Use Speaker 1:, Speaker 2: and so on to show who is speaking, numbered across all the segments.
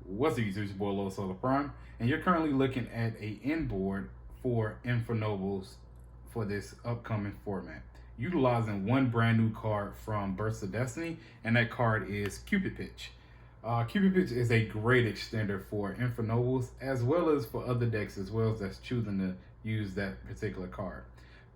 Speaker 1: What's up, YouTube? It's your boy Low Solar Prime, and you're currently looking at a inboard for Infernobles for this upcoming format, utilizing one brand new card from Burst of Destiny, and that card is Cupid Pitch. Cupid Pitch is a great extender for Infernobles as well as for other decks as well that's choosing to use that particular card.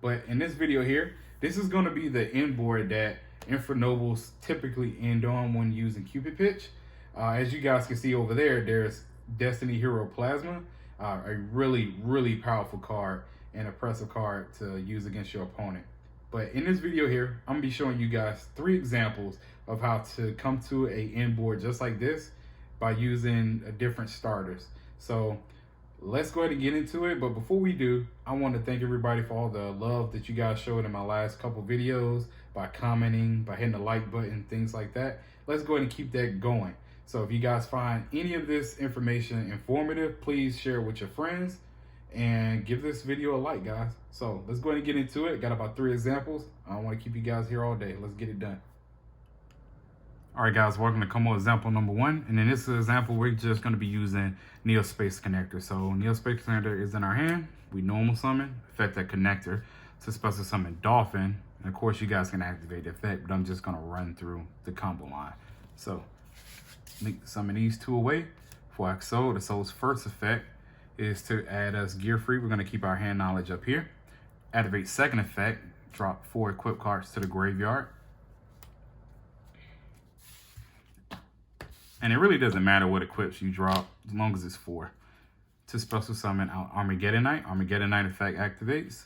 Speaker 1: But in this video here, this is going to be the inboard that Infernobles typically end on when using Cupid Pitch. As you guys can see over there, there's Destiny Hero Plasma, a really powerful card and oppressive card to use against your opponent. But in this video here, I'm gonna be showing you guys 3 examples of how to come to a inboard just like this by using different starters. So let's go ahead and get into it. But before we do, I want to thank everybody for all the love that you guys showed in my last couple videos, by commenting, by hitting the like button, things like that. Let's go ahead and keep that going. So if you guys find any of this information informative, please share it with your friends and give this video a like, guys. So let's go ahead and get into it. Got about 3 examples. I don't want to keep you guys here all day. Let's get it done. All right, guys, welcome to Como example number 1. And in this example, we're just going to be using Neospace Connector. So Neospace Connector is in our hand. We normal summon, effect that connector to special summon Dolphin. And of course, you guys can activate the effect, but I'm just going to run through the combo line. So summon these 2 away. For Axo, the Soul's first effect is to add us gear free. We're going to keep our hand knowledge up here. Activate second effect, drop 4 equip cards to the graveyard. And it really doesn't matter what equips you drop, as long as it's 4. To special summon out Armageddon. Armageddon effect activates,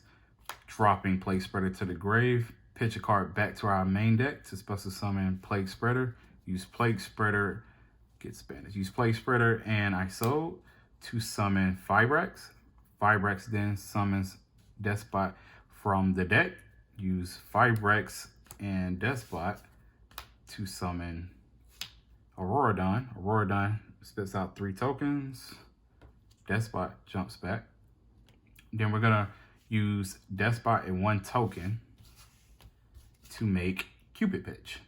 Speaker 1: dropping Plague Spreader to the grave. Pitch a card back to our main deck to special summon Plague Spreader. Use Plague Spreader, get Spanish. Use Plague Spreader and ISO to summon Fibrax. Fibrax then summons Despot from the deck. Use Fibrax and Despot to summon Auroradon. Auroradon spits out 3 tokens. Despot jumps back. Then we're gonna use Despot and 1 token to make Cupid Pitch.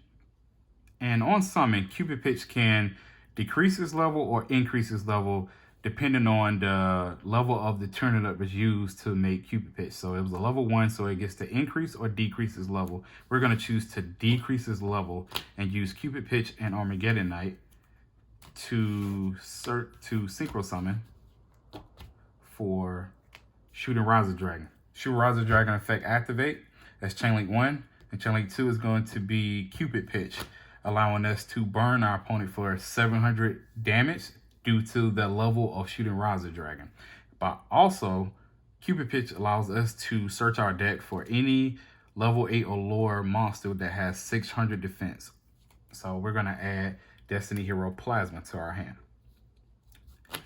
Speaker 1: And on summon, Cupid Pitch can decrease its level or increase its level depending on the level of the turn that was used to make Cupid Pitch. So it was a level 1, so it gets to increase or decrease its level. We're going to choose to decrease its level and use Cupid Pitch and Armageddon Knight to synchro summon for Shooting Riser Dragon. Shooting Riser Dragon effect activate. That's Chain Link 1. And Chain Link 2 is going to be Cupid Pitch, allowing us to burn our opponent for 700 damage due to the level of Shooting Riser Dragon. But also, Cupid Pitch allows us to search our deck for any level 8 or lower monster that has 600 defense. So we're going to add Destiny Hero Plasma to our hand.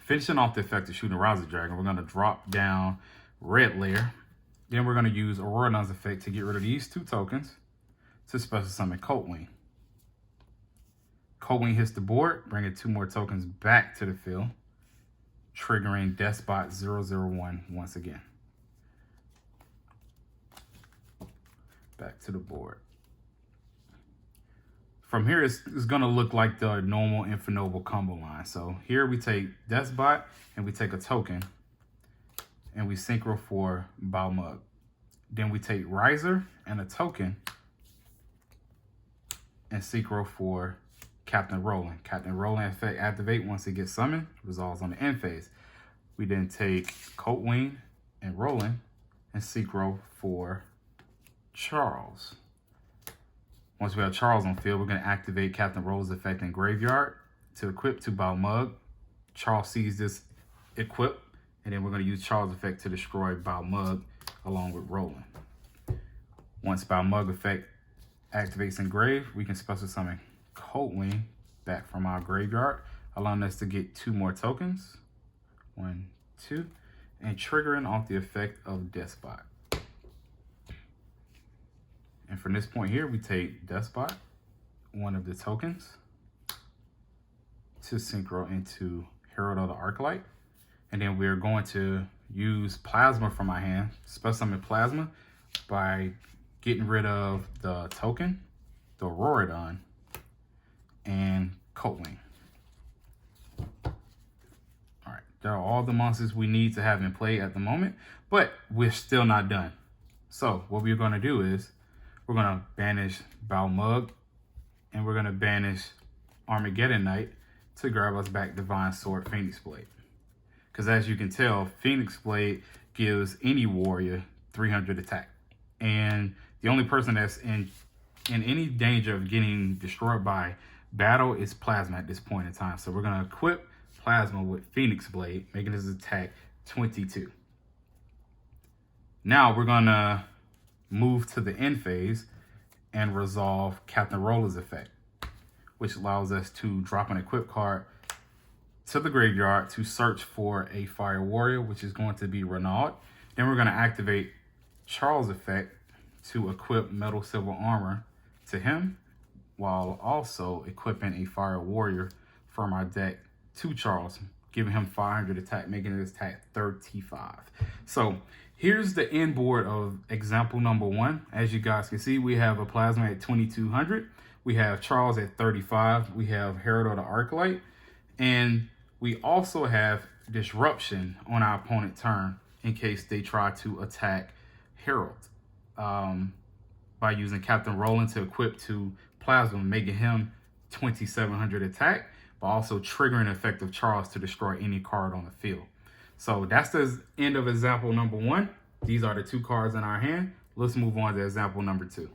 Speaker 1: Finishing off the effect of Shooting Riser Dragon, we're going to drop down Red Layer. Then we're going to use Auroradon's effect to get rid of these 2 tokens to special summon Coldwing. Coldwing hits the board, bringing 2 more tokens back to the field, triggering Despot 001 once again. Back to the board. From here, it's going to look like the normal Infernoble combo line. So here we take Despot and we take a token and we synchro for Balmug. Then we take Riser and a token and synchro for Captain Roland. Captain Roland effect activate once it gets summoned, resolves on the end phase. We then take Coldwing and Roland and synchro for Charles. Once we have Charles on field, we're going to activate Captain Roland's effect in graveyard to equip to Balmug. Charles sees this equip, and then we're going to use Charles' effect to destroy Balmug along with Roland. Once Balmug effect activates in grave, we can special summon Coldwing back from our graveyard, allowing us to get 2 more tokens. 1, 2, and triggering off the effect of Despot. And from this point here, we take Despot, 1 of the tokens, to synchro into Herald of the Arclight. And then we're going to use Plasma from my hand, special summon Plasma, by getting rid of the token, the Auroradon, and Coldwing. There are all the monsters we need to have in play at the moment, but we're still not done. So what we're going to do is we're going to banish Balmug, and we're going to banish Armageddon Knight to grab us back Divine Sword Phoenix Blade. Because as you can tell, Phoenix Blade gives any warrior 300 attack. And the only person that's in any danger of getting destroyed by battle is Plasma at this point in time. So we're going to equip Plasma with Phoenix Blade, making his attack 22. Now we're going to move to the end phase and resolve Captain Roller's effect, which allows us to drop an equip card to the graveyard to search for a fire warrior, which is going to be Renaud. Then we're going to activate Charles' effect to equip Metal Silver Armor to him, while also equipping a fire warrior from our deck to Charles, giving him 500 attack, making his attack 35. So here's the end board of example number 1. As you guys can see, we have a Plasma at 2200. We have Charles at 35. We have Herald of the Arclight. And we also have Disruption on our opponent turn in case they try to attack Herald. By using Captain Roland to equip to Plasma, making him 2700 attack, but also triggering the effect of Charles to destroy any card on the field. So that's the end of example number 1. These are the 2 cards in our hand. Let's move on to example number 2.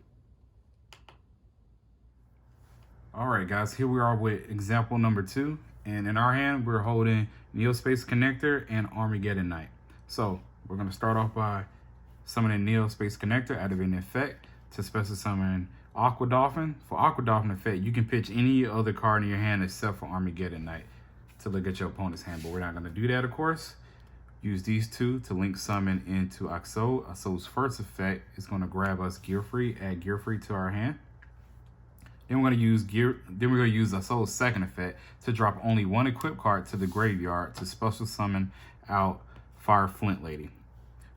Speaker 1: All right, guys, here we are with example number 2. And in our hand, we're holding Neospace Connector and Armageddon Knight. So we're going to start off by summoning Neospace Connector, activating the effect to special summon Aqua Dolphin. For Aqua Dolphin effect, you can pitch any other card in your hand except for Armageddon Knight to look at your opponent's hand, but we're not going to do that, of course. Use these 2 to link summon into Axo. Axo's first effect is going to grab us Gear Free, add Gear Free to our hand. Then we're going to use Axo's second effect to drop only 1 equip card to the graveyard to special summon out Fire Flint Lady.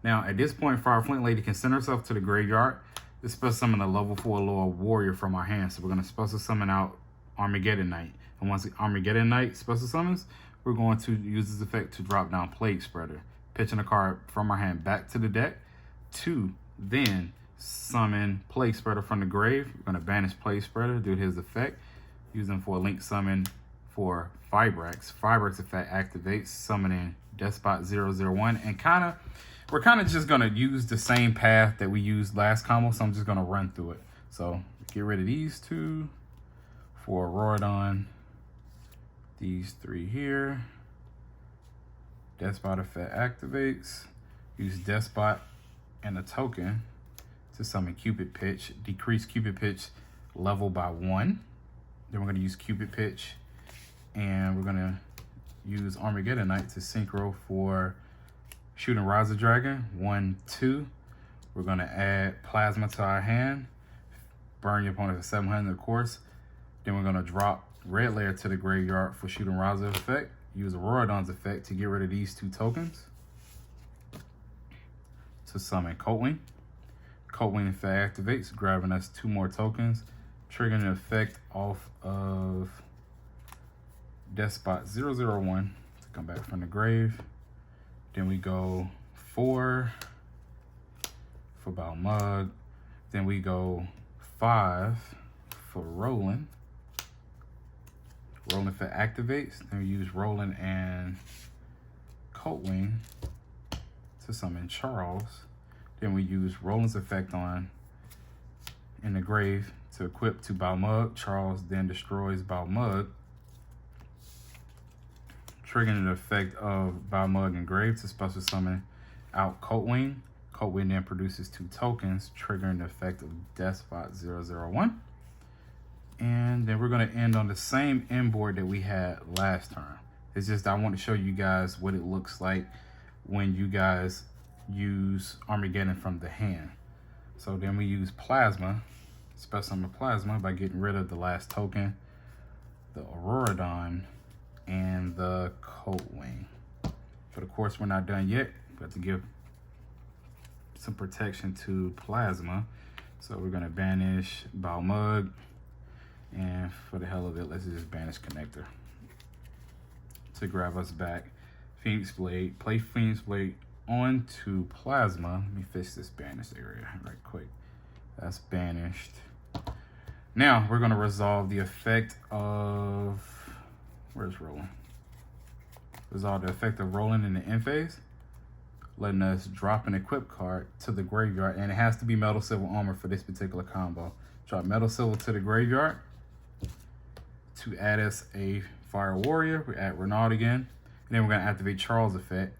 Speaker 1: Now, at this point, Fire Flint Lady can send herself to the graveyard to special summon a level 4 lower warrior from our hand. So we're going to special summon out Armageddon Knight. And once the Armageddon Knight special summons, we're going to use this effect to drop down Plague Spreader, pitching a card from our hand back to the deck to then summon Plague Spreader from the grave. We're going to banish Plague Spreader due to his effect, using for a link summon for Vibrax. Vibrax effect activates, summoning Despot 001, and we're kind of just going to use the same path that we used last combo, so I'm just going to run through it. So get rid of these 2 for Auroradon, these 3 here. Despot effect activates, use Despot and a token to summon Cupid Pitch, decrease Cupid Pitch level by 1. Then we're going to use Cupid Pitch, and we're going to use Armageddon Knight to synchro for Shooting Riser Dragon 1, 2. We're going to add Plasma to our hand, burn your opponent for 700, of course. Then we're going to drop Red Layer to the graveyard for Shooting Riser effect. Use Auroradon's effect to get rid of these 2 tokens to summon Coatwing. Coatwing effect activates, grabbing us 2 more tokens, triggering an effect off of Despot 001 to come back from the grave. Then we go 4 for Balmug. Then we go 5 for Roland. Roland effect activates. Then we use Roland and Coatwing to summon Charles. Then we use Roland's effect on in the grave to equip to Balmug. Charles then destroys Balmug, triggering the effect of Balmug and grave to special summon out Coatwing. Coatwing then produces 2 tokens, triggering the effect of Despot 001. And then we're going to end on the same end board that we had last turn. It's just I want to show you guys what it looks like when you guys use Armageddon from the hand. So then we use Plasma, special summon Plasma by getting rid of the last token, the Auroradon, and the Coatwing. But of course, we're not done yet. We have to give some protection to Plasma. So we're going to banish Balmug, and for the hell of it, let's just banish Connector to grab us back Phoenix Blade, play Phoenix Blade onto Plasma. Let me fix this banished area right quick. That's banished. Now we're gonna resolve the effect of, where's Rolling? Resolve the effect of Rolling in the end phase, letting us drop an equip card to the graveyard, and it has to be Metal Silver Armor for this particular combo. Drop Metal Silver to the graveyard to add us a Fire Warrior. We add Renaud again, and then we're gonna activate Charles effect,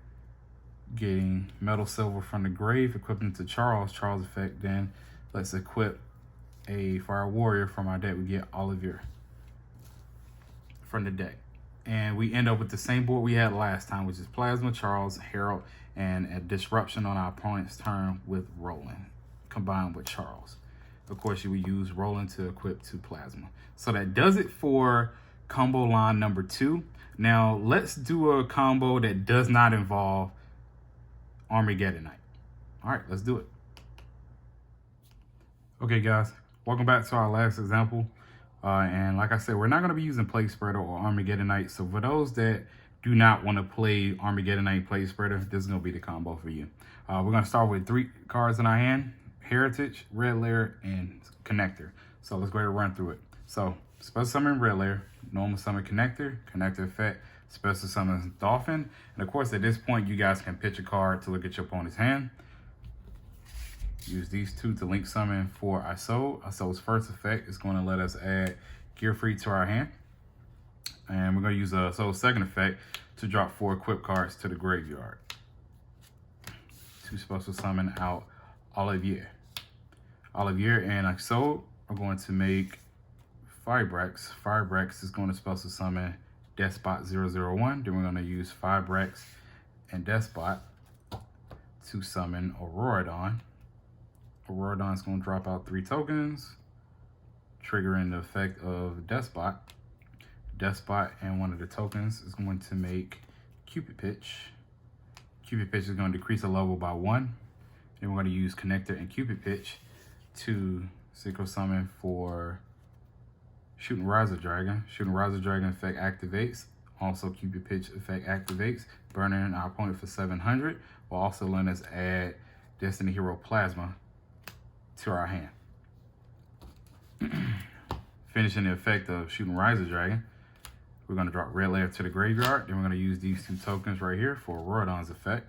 Speaker 1: getting Metal Silver from the grave, equipping to Charles. Charles effect then let's equip a Fire Warrior from our deck. We get Olivier from the deck. And we end up with the same board we had last time, which is Plasma, Charles, Herald, and a disruption on our opponent's turn with Roland, combined with Charles. Of course, you would use Roland to equip to Plasma. So that does it for combo line number 2. Now, let's do a combo that does not involve Armageddon Night. All right, let's do it. Okay, guys, welcome back to our last example. And like I said, we're not going to be using Plague Spreader or Armageddon Night. So for those that do not want to play Armageddon Night Plague Spreader, this is going to be the combo for you. We're going to start with 3 cards in our hand: Heritage, Red Layer, and Connector. So let's go ahead and run through it. So Special Summon Red Layer, Normal Summon Connector, Connector Effect, Special Summon Dolphin. And of course, at this point, you guys can pitch a card to look at your opponent's hand. Use these 2 to link summon for Iso. Iso's first effect is going to let us add Gear Free to our hand. And we're going to use Iso's second effect to drop 4 equip cards to the graveyard. To special summon out Olivier. Olivier and Iso are going to make Firebrex. Firebrex is going to special summon Despot 001. Then we're going to use Firebrex and Despot to summon Auroradon. Auroradon is going to drop out 3 tokens, triggering the effect of Despot. Despot and one of the tokens is going to make Cupid Pitch. Cupid Pitch is going to decrease a level by 1. Then we're going to use Connector and Cupid Pitch to synchro summon for Shooting Riser Dragon. Shooting Riser Dragon effect activates. Also, Cupid Pitch effect activates, burning our opponent for 700, while also letting us add Destiny Hero Plasma to our hand. Finishing the effect of Shooting Riser Dragon, we're going to drop Red Layer to the graveyard. Then we're going to use these 2 tokens right here for Auroradon's effect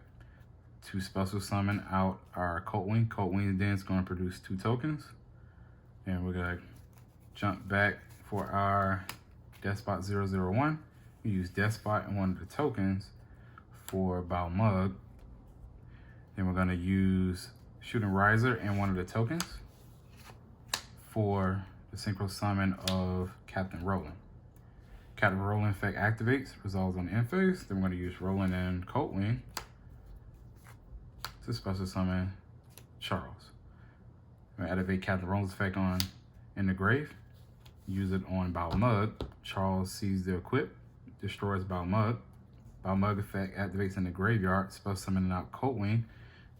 Speaker 1: to special summon out our Coltwing. Coltwing then is going to produce 2 tokens. And we're going to jump back for our Despot 001. We use Despot and one of the tokens for Balmug. Then we're going to use Shooting Riser and one of the tokens for the synchro summon of Captain Roland. Captain Roland effect activates, resolves on the end phase. Then we're going to use Roland and Coltwing to special summon Charles. We're going to activate Captain Roland's effect on in the grave. Use it on Balmug. Charles sees the equip, destroys Balmug. Balmug effect activates in the graveyard, special summoning out Coltwing.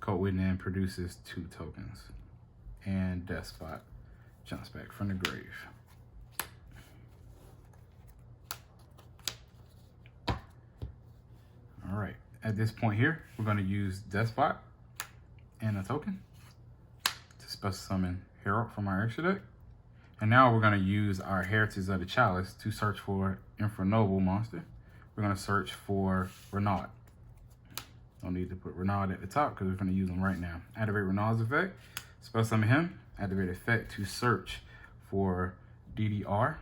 Speaker 1: Coltwing then produces 2 tokens. And Despot jumps back from the grave. All right, at this point here, we're going to use Despot and a token to special summon Herald from our extra deck. And now we're going to use our Heritage of the Chalice to search for Infernoble monster. We're going to search for Renaud. Don't need to put Renaud at the top because we're going to use him right now. Activate Renaud's effect, special summon him, activate effect to search for DDR.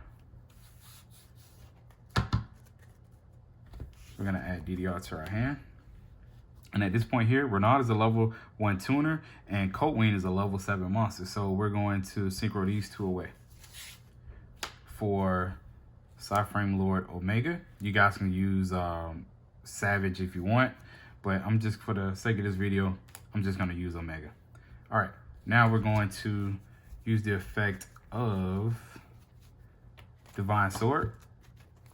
Speaker 1: We're going to add DDR to our hand. And at this point here, Renaud is a level 1 tuner and Coltwing is a level 7 monster. So we're going to synchro these 2 away. For Psyframe Lord Omega, you guys can use Savage if you want, but I'm just, for the sake of this video, I'm just going to use Omega. All right, now we're going to use the effect of Divine Sword.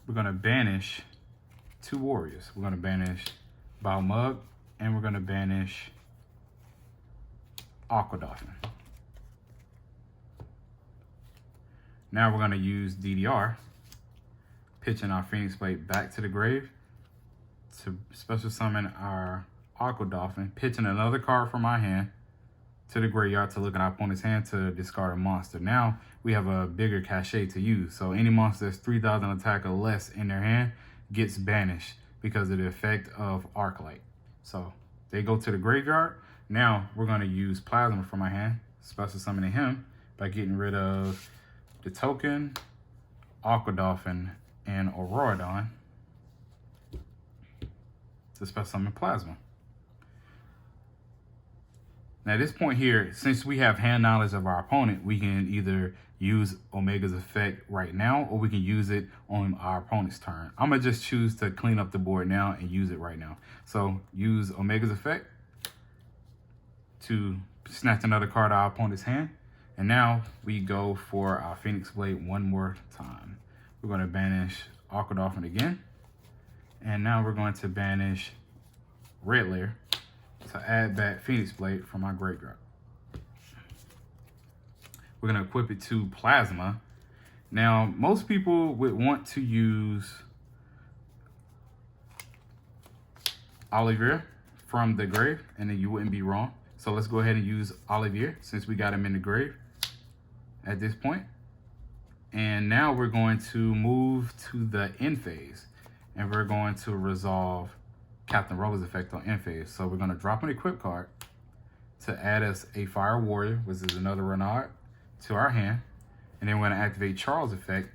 Speaker 1: We're going to banish 2 warriors. We're going to banish Balmug and we're going to banish Aqua Dolphin. Now we're going to use DDR, pitching our Phoenix Blade back to the grave to special summon our Aqua Dolphin, pitching another card from my hand to the graveyard to look at our opponent's hand to discard a monster. Now we have a bigger cachet to use. So any monster that's 3,000 attack or less in their hand gets banished because of the effect of Arclight. So they go to the graveyard. Now we're going to use Plasma from my hand, special summoning him by getting rid of the token, Aqua Dolphin, and Auroradon to special summon Plasma. Now at this point here, since we have hand knowledge of our opponent, we can either use Omega's effect right now, or we can use it on our opponent's turn. I'm gonna just choose to clean up the board now and use it right now. So use Omega's effect to snatch another card out of our opponent's hand. And now we go for our Phoenix Blade one more time. We're gonna banish Aqua Dolphin again. And now we're going to banish Red Layer to add back Phoenix Blade from my graveyard. We're going to equip it to Plasma. Now, most people would want to use Olivier from the grave, and then you wouldn't be wrong. So let's go ahead and use Olivier since we got him in the grave at this point. And now we're going to move to the end phase, and we're going to resolve Captain Rover's effect on end phase. So we're going to drop an equip card to add us a Fire Warrior, which is another Renard, to our hand. And then we're going to activate Charles' effect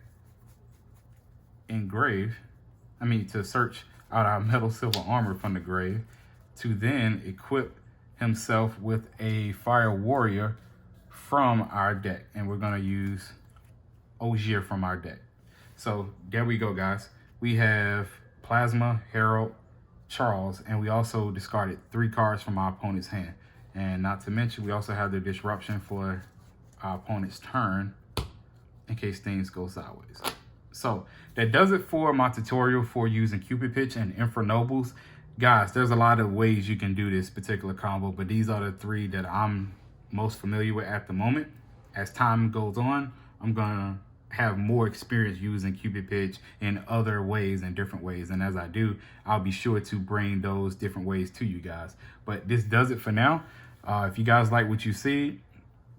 Speaker 1: in grave. To search out our Metal Silver Armor from the grave, to then equip himself with a Fire Warrior from our deck. And we're going to use Ogier from our deck. So there we go, guys. We have Plasma, Herald, Charles, and we also discarded 3 cards from our opponent's hand. And not to mention, we also have the disruption for our opponent's turn in case things go sideways. So that does it for my tutorial for using Cupid Pitch and Infernobles. Guys, there's a lot of ways you can do this particular combo, but these are the 3 that I'm most familiar with at the moment. As time goes on, I'm gonna have more experience using Cupid Pitch in other ways and different ways. And as I do, I'll be sure to bring those different ways to you guys. But this does it for now. If you guys like what you see,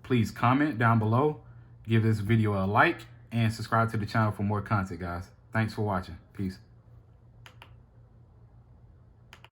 Speaker 1: please comment down below, give this video a like, and subscribe to the channel for more content, guys. Thanks for watching. Peace.